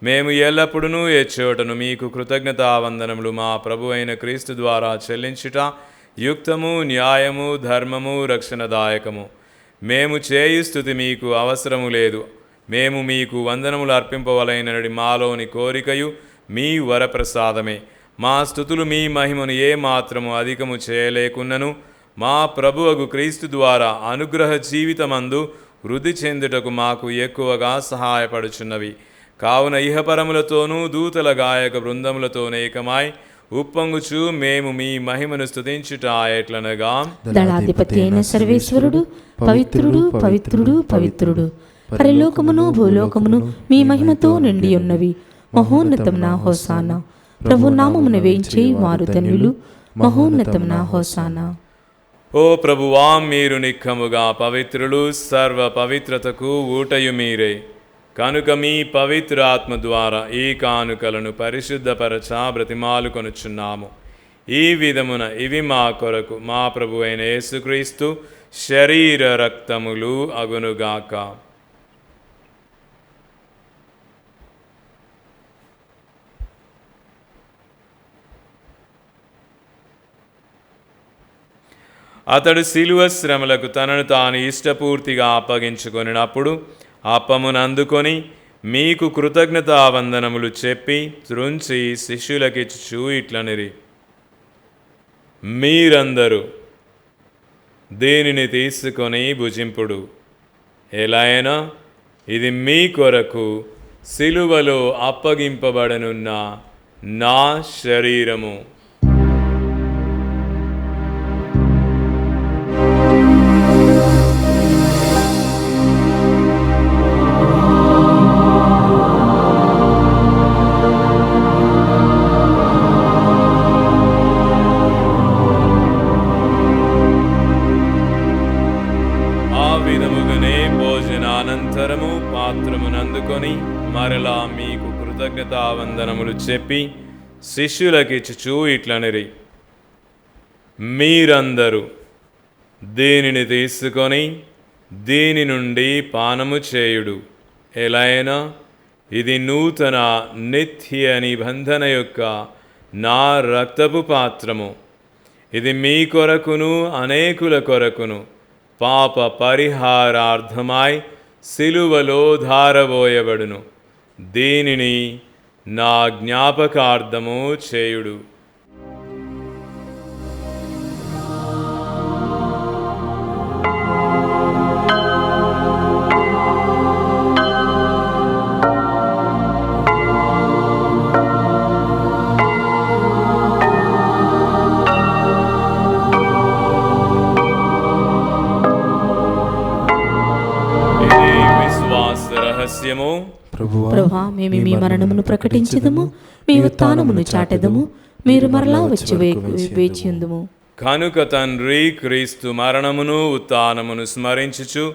మేము ఎల్లప్పుడూ ఎచ్చోటను మీకు కృతజ్ఞతావందనములు మా ప్రభు అయిన క్రీస్తు ద్వారా చెల్లించుట యుక్తము, న్యాయము, ధర్మము, రక్షణదాయకము. మేము చేయు స్తుతి మీకు అవసరము లేదు. మేము మీకు వందనములు అర్పింపవలైనది మాలోని కోరికయు మీ వరప్రసాదమే. మా స్తుతులు మీ మహిమను ఏ మాత్రము అధికము చేయలేకున్నను మా ప్రభువగు క్రీస్తు ద్వారా అనుగ్రహ జీవితమందు వృద్ధి చెందుటకు మాకు ఎక్కువగా సహాయపడుచున్నవి. కావున ఇహపరములతోనూ దూతల గాయక బృందములతోనేకమై ఉప్పొంగుచు మేము మీ మహిమను స్తుతించుట ఎట్లనగా, దళాధిపతి అయిన సర్వేశ్వరుడు పవిత్రుడు పవిత్రుడు పవిత్రుడు, పరలోకమును భూలోకమును మీ మహిమతో నిండి ఉన్నవి. మహోన్నతమున హోసానా. ప్రభు నామమున వేయించే వారు ధన్యులు. మహోన్నతమున హోసానా. ఓ ప్రభువా, మీరు నిక్కముగా పవిత్రులు, సర్వ పవిత్రతకు ఊటయు మీరే. కనుక మీ పవిత్ర ఆత్మ ద్వారా ఈ కానుకలను పరిశుద్ధపరచ బ్రతిమాలు కొనుచున్నాము. ఈ విధమున ఇవి మా కొరకు మా ప్రభు అయిన యేసుక్రీస్తు శరీర రక్తములు అగునుగాక. అతడు శిలువ శ్రమలకు తనను తాను ఇష్టపూర్తిగా అప్పగించుకొనినప్పుడు అప్పమును అందుకొని మీకు కృతజ్ఞతావందనములు చెప్పి త్రుంచి శిష్యులకిచ్చుచూ ఇట్లనిరి, మీరందరూ దీనిని తీసుకొని భుజింపుడు. ఎలాయైనా ఇది మీ కొరకు శిలువలో అప్పగింపబడనున్న నా శరీరము. భోజనానంతరము పాత్రమునందుకొని మరలా మీకు కృతజ్ఞతావందనములు చెప్పి శిష్యులకిచ్చుచూ ఇట్లనిరి, మీరందరూ దీనిని తీసుకొని దీని నుండి పానము చేయుడు. ఎలాయైనా ఇది నూతన నిత్య నిబంధన యొక్క నా రక్తపు పాత్రము. ఇది మీ కొరకును అనేకుల కొరకును పాప పరిహారార్థమై శిలువలో ధారబోయబడును. దీనిని నా జ్ఞాపకార్థము చేయుడు. ప్రభువా, మేము మీ మరణమును ప్రకటించదము, మీ ఉత్థానమును చాటెదము. మీరు మరలా వచ్చి వేచియుందుము. కనుక తండ్రి, క్రీస్తు మరణమును ఉత్థానమును స్మరించుచు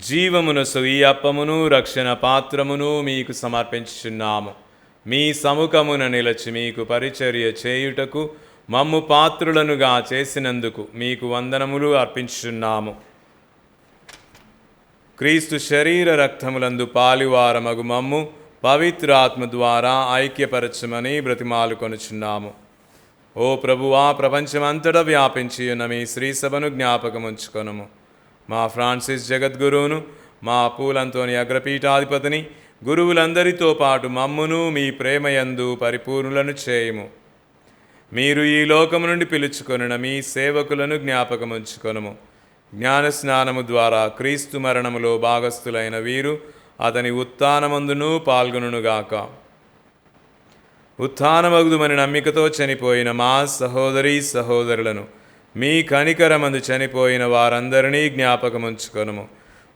జీవమునసు ఈ అప్పమును రక్షణ పాత్రమును మీకు సమర్పించుచున్నాము. మీ సముఖమున నిలచి మీకు పరిచర్య చేయుటకు మమ్ము పాత్రులనుగా చేసినందుకు మీకు వందనములు అర్పించుచున్నాము. క్రీస్తు శరీర రక్తములందు పాలివారమగు మమ్ము పవిత్రాత్మ ద్వారా ఐక్యపరచమని బ్రతిమాలు కొనుచున్నాము. ఓ ప్రభువా, ప్రపంచమంతటా వ్యాపించి ఉన్న మీ శ్రీసభను జ్ఞాపకముంచుకొనుము. మా ఫ్రాన్సిస్ జగద్గురువును, మా పూలంతోని అగ్రపీఠాధిపతిని, గురువులందరితో పాటు మమ్మును మీ ప్రేమయందు పరిపూర్ణులను చేయుము. మీరు ఈ లోకము నుండి పిలుచుకొనిన మీ సేవకులను జ్ఞాపకముంచుకొనుము. జ్ఞానస్నానము ద్వారా క్రీస్తు మరణములో భాగస్థులైన వీరు అతని ఉత్థానమందును పాల్గొనుగాక. ఉత్థానమగుదుమని నమ్మికతో చనిపోయిన మా సహోదరీ సహోదరులను, మీ కనికరమందు చనిపోయిన వారందరినీ జ్ఞాపకముంచుకొనుము.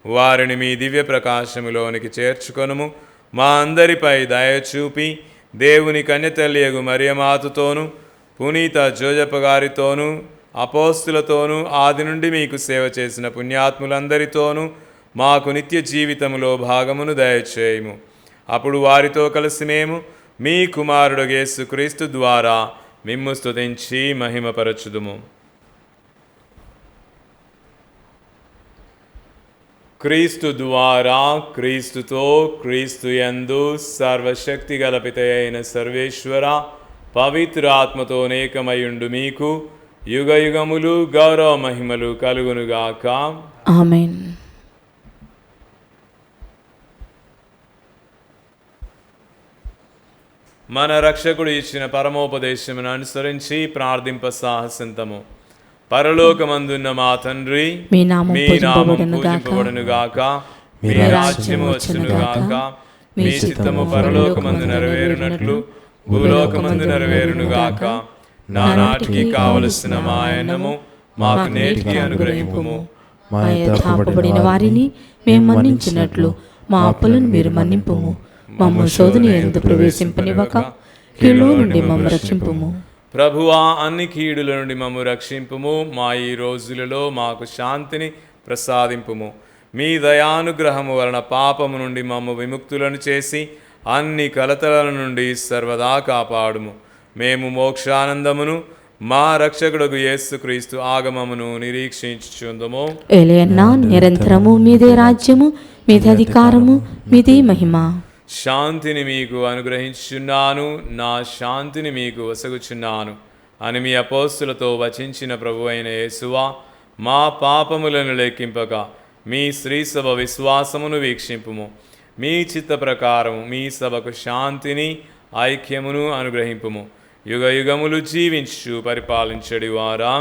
వారిని మీ దివ్య ప్రకాశములోనికి చేర్చుకొనుము. మా అందరిపై దయచూపి దేవుని కన్యతల్లియగు మరియమాతతోనూ, పునీత జోజప్ప గారితోనూ, అపోస్తులతోనూ, ఆది నుండి మీకు సేవ చేసిన పుణ్యాత్ములందరితోనూ మాకు నిత్య జీవితములో భాగమును దయచేయుము. అప్పుడు వారితో కలిసి మేము మీ కుమారుడు యేసుక్రీస్తు ద్వారా మిమ్ము స్తుతించి మహిమపరచుదుము. క్రీస్తు ద్వారా, క్రీస్తుతో, క్రీస్తు యందు సర్వశక్తి గల పితయైన సర్వేశ్వర పవిత్ర ఆత్మతో నేకమయుండు మీకు యుగ యుగములు గౌరవ మహిమలు కలుగునుగాక. ఆమేన్. మన రక్షకుడు ఇచ్చిన పరమోపదేశమును అనుసరించి ప్రార్థింప సాహసింతము. పరలోకమందున్న మా తండ్రి, మీ నామం పూజింపబడునుగాక. మీ రాజ్యము వచ్చునుగాక. మీ చిత్తము పరలోకమందు నెరవేరునట్లు భూలోకమందు నెరవేరునుగాక. నానాటికి కావలసిన మా అన్నము మాకు నేటికి అనుగ్రహింపుము. మా యథాపబడిన వారిని మేము మన్నించినట్లు మా అప్పులను మీరు మన్నింపుము. మమ్ము శోధన యందు ప్రవేశింపనివ్వక కీడులో నుండి మమ్ము రక్షింపుము. ప్రభువా, అన్ని కీడుల నుండి మమ్ము రక్షింపుము. మా ఈ రోజులలో మాకు శాంతిని ప్రసాదింపుము. మీ దయానుగ్రహము వలన పాపము నుండి మమ్ము విముక్తులను చేసి అన్ని కలతల నుండి సర్వదా కాపాడుము. మేము మోక్షానందమును మా రక్షకుడగు యేసుక్రీస్తు ఆగమమును నిరీక్షించుచుందుము. ఏలయన్నా, నిరంతరము మీదే రాజ్యము, మీదే అధికారము, మీదే మహిమ. శాంతిని మీకు అనుగ్రహించుచున్నాను, నా శాంతిని మీకు వసగుచున్నాను అని మీ అపోస్తులతో వచించిన ప్రభువైన యేసువా, మా పాపములను లెక్కింపక మీ శ్రీసభ విశ్వాసమును వీక్షింపుము. మీ చిత్త ప్రకారము మీ సభకు శాంతిని ఐక్యమును అనుగ్రహింపుము. యుగ యుగములు జీవించు పరిపాలించడి వారా.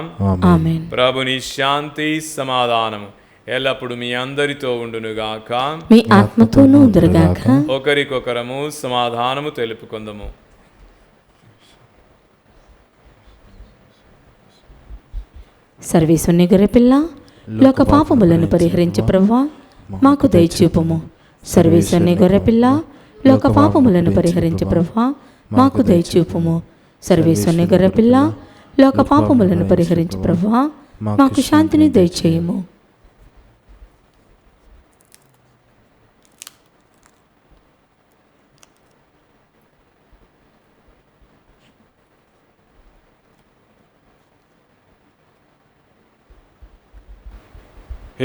ఆమేన్. ప్రభుని శాంతి సమాధానము ఎల్లప్పుడు మీ అందరితో ఉండునుగాక. మీ ఆత్మతోనూ ఉండునుగాక. ఒకరికొకరము సమాధానము తెలుపుకొందము. సర్వేశ్వరుని గొర్రెపిల్ల, లోక పాపములను పరిహరించు ప్రభువా, మాకు దయచూపుము. సర్వేశ్వరుని గొర్రెపిల్ల, లోక పాపములను పరిహరించు ప్రభువా, మాకు దయచూపుము. సర్వేశ్వరుని గొర్రెపిల్ల, లోక పాపములను పరిహరించు ప్రభువా, మాకు శాంతిని దయచేయము.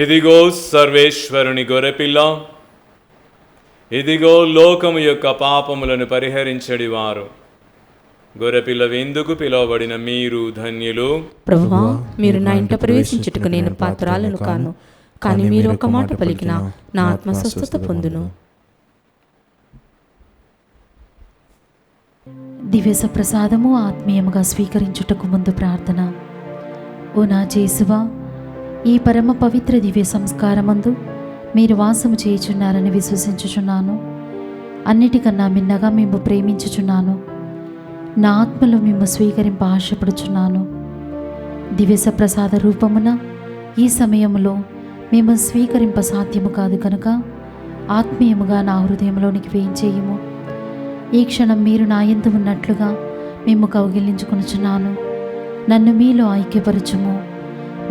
ఇదిగో సర్వేశ్వరుని గొర్రెపిల్ల, ఇదిగో లోకము యొక్క పాపములను పరిహరించడి వారు. గొర్రెపిల్ల విందుకు పిలువబడిన మీరు ధన్యులు. ప్రభువా, మీరు నా ఇంట ప్రవేశించుటకు నేను పాత్రాలను కాను, కానీ మీరు ఒక మాట పలికిన నా ఆత్మ స్వస్థత పొందును. దివ్య ప్రసాదము ఆత్మీయముగా స్వీకరించుటకు ముందు ప్రార్థన. ఓ నా జేసువా, ఈ పరమ పవిత్ర దివ్య సంస్కారమందు మీరు వాసము చేయుచున్నారని విశ్వసించుచున్నాను. అన్నిటికన్నా మిన్నగా మేము ప్రేమించుచున్నాను. నా ఆత్మలో మేము స్వీకరింప ఆశపడుచున్నాను. దివ్య ప్రసాద రూపమున ఈ సమయంలో మేము స్వీకరింప సాధ్యము కాదు కనుక ఆత్మీయముగా నా హృదయంలోనికి వేయించేయము. ఈ క్షణం మీరు నా యందు ఉన్నట్లుగా మేము కౌగిలించుకొనుచున్నాను. నన్ను మీలో ఐక్యపరచుము.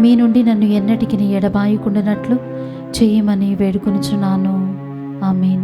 మీ నుండి నన్ను ఎన్నటికి ఎడబాయకుండానట్లు చేయమని వేడుకొనుచున్నాను. ఆమేన్.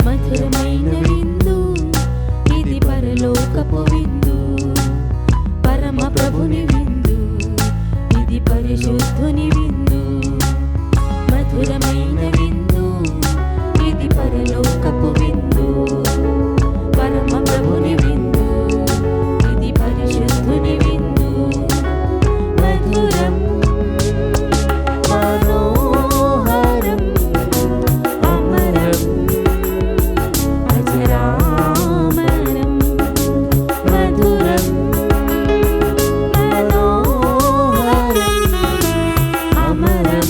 మధురమైన విందు ఇది పరలోకపు విందు, పరమ ప్రభుని విందు ఇది పరిశుద్ధుని విందు. మధురమైన విందు ఇది పరలోకపు విందు, పరమ ప్రభుని విందు ఇది పరిశుద్ధుని విందు. మధురం మనోహరం అమరం అజరామరం. మధురం మనోహరం అమరం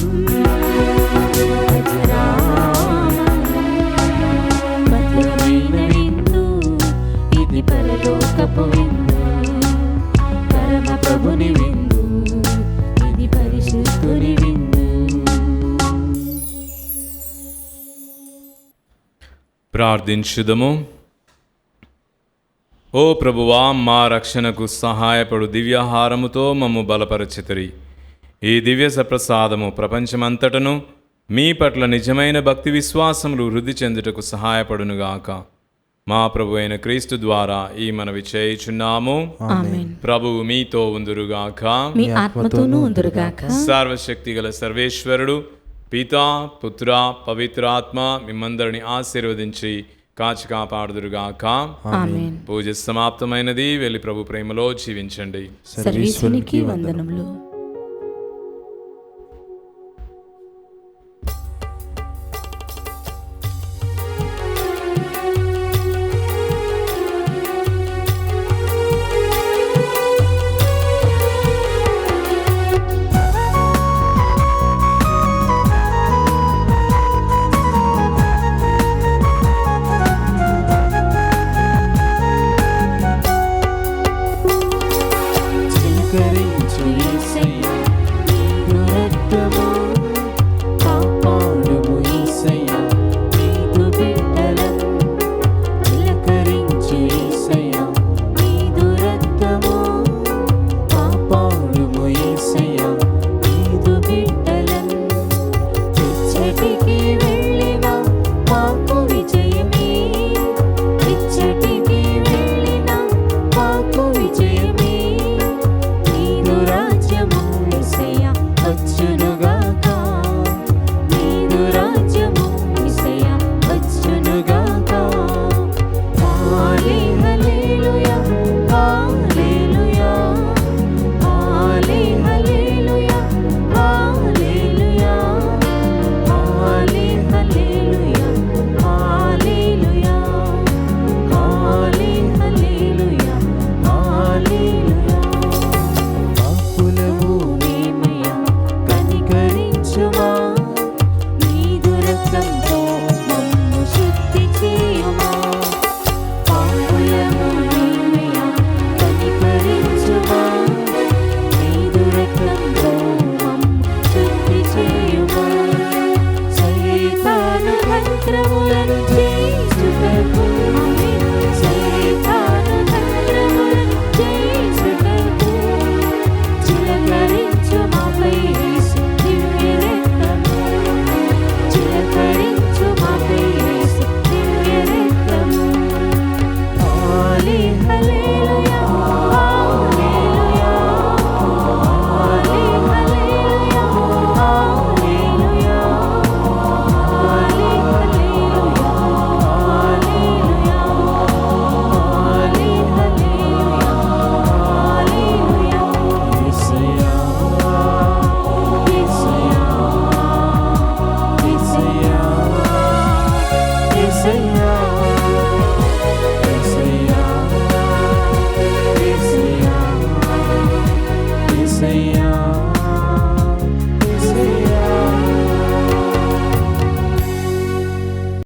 అజరామరం. మధురమైన విందు ఇది పరలోకపు విందు, పరమ ప్రభుని విందు ఇది పరిశుద్ధుని విందు. ప్రార్థించుదము. ఓ ప్రభువా, మా రక్షణకు సహాయపడు దివ్యాహారముతో మమ్ము బలపరచితిరి. ఈ దివ్య సప్రసాదము ప్రపంచమంతటను మీ పట్ల నిజమైన భక్తి విశ్వాసములు వృద్ధి చెందుటకు సహాయపడునుగాక. మా ప్రభు అయిన క్రీస్తు ద్వారా ఈ మనవి చేయుచున్నాము. ఆమేన్. ప్రభువు మీతో ఉందురుగాక. మీ ఆత్మతోనూ ఉందురుగాక. సర్వశక్తిగల సర్వేశ్వరుడు పితా, పుత్ర, పవిత్రాత్మ మిమ్మందరిని ఆశీర్వదించి కాచి కాపాడుదురుగాక. ఆమేన్. పూజ సమాప్తమైనది. వెళ్ళి ప్రభు ప్రేమలో జీవించండి. సర్వేశ్వరునికి వందనములు.